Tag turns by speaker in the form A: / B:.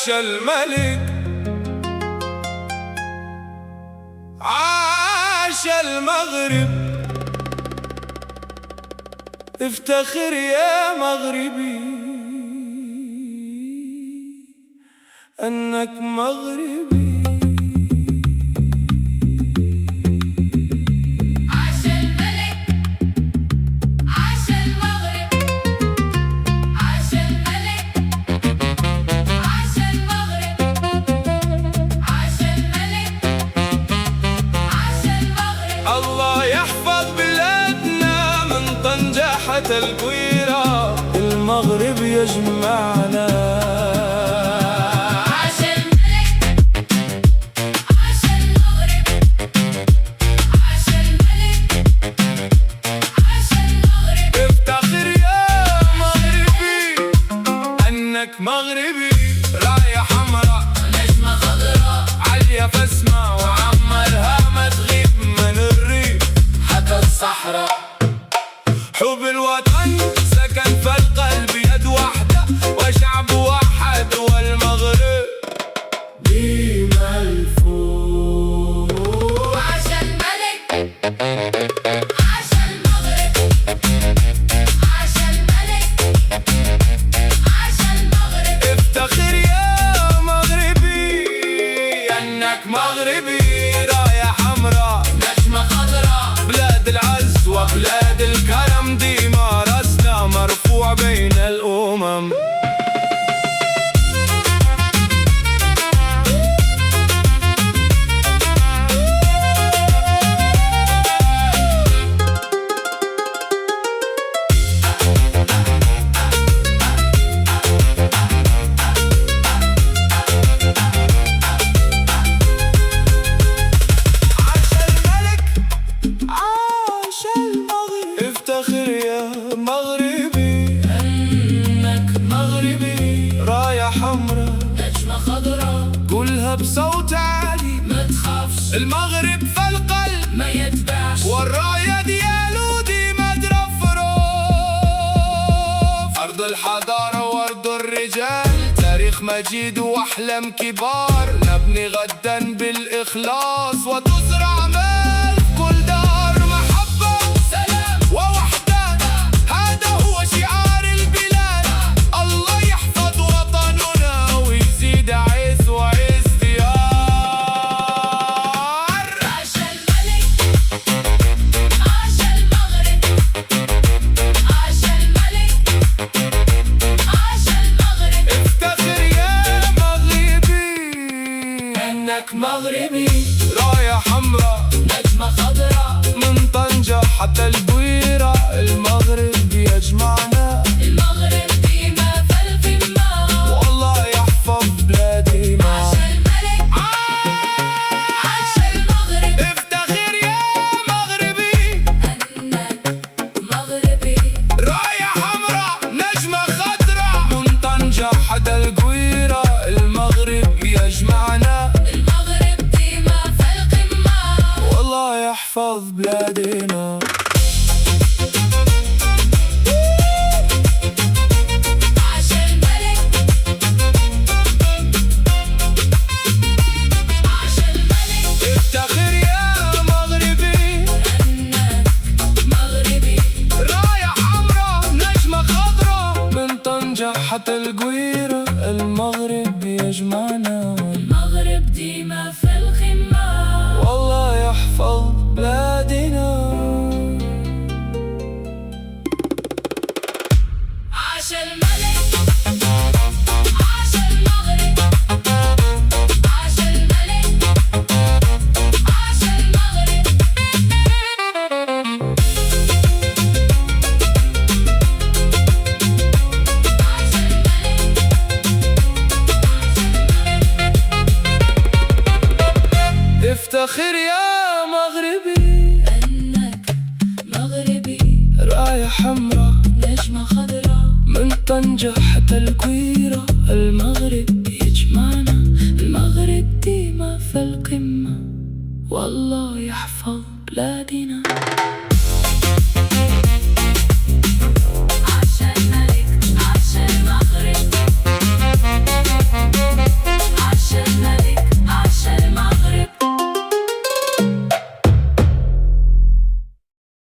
A: عاش الملك، عاش المغرب. افتخر يا مغربي أنك مغربي.
B: عاش الملك، عاش المغرب، عاش الملك، عاش المغرب، عاش الملك، عاش المغرب.
A: الله يحفظ بلادنا من طنجة حتى القويرة، المغرب يجمعنا.
B: عاش الملك، عاش المغرب، عاش الملك، عاش المغرب.
A: افتخر يا مغربي أنك مغربي. راية حمراء
B: نجمة خضراء
A: عالية فاسمع وعمرها ما تغيب من الريف
B: حتى الصحراء.
A: حب الوطن سكن في القلب، يد واحدة وشعب واحد، والمغرب ديما الفوق.
B: عاش الملك، عاش المغرب، عاش الملك، عاش المغرب.
A: افتخر يا مغربي أنك مغربي. راية حمراء
B: نجمة خضراء
A: بلاد العز وبلاد الكرم، ديما راسنا مرفوع بين الأمم. افتخر يا مغربي
B: أنك مغربي.
A: راية حمراء
B: نجمة خضراء
A: قولها بصوت عالي،
B: ما تخافش
A: المغرب في القلب
B: ما يتباعش،
A: والراية ديالو ديما ترفرف. أرض الحضارة وأرض الرجال، تاريخ مجيد وأحلام كبار. نبني غدا بالإخلاص وتزرع مال في كل دار. محبة
B: سلام
A: ووحدة هذا هو شعار البلاد. الله يحفظ وطننا ويزيد عز وازديار.
B: عاش الملك، عاش المغرب، عاش الملك، عاش المغرب.
A: افتخر يا مغربي
B: أنك مغربي.
A: راية حمراء
B: نجمة خضراء
A: من طنجة حتى البويرة، المغرب يجمعنا.
B: المغرب ديما في القمة.
A: والله يحفظ بلادنا.
B: عاش الملك، عاش المغرب.
A: افتخر يا مغربي
B: أنك مغربي.
A: راية حمراء نجمة خضراء من طنجة حتى القويرة، المغرب يجمعنا.
B: المغرب ديما في القمة.
A: والله يحفظ بلادنا.
B: عاش الملك، عاش الملك.
A: افتخر يا مغربي
B: أنك مغربي.
A: راية حمراء نجمة خضراء من طنجة حتى القويرة، المغرب يجمعنا.
B: المغرب ديما في القمة.
A: والله يحفظ بلادنا.
B: عاش الملك، عاش المغرب، عاش الملك، عاش المغرب. عاش الملك،
A: افتخر يا مغربي
B: أنك مغربي.
A: راية حمراء
B: نجمة خضراء
A: من طنجة حتى القويرة، المغرب يجمعنا.
B: المغرب ديما في القمة. والله يحفظ بلادنا.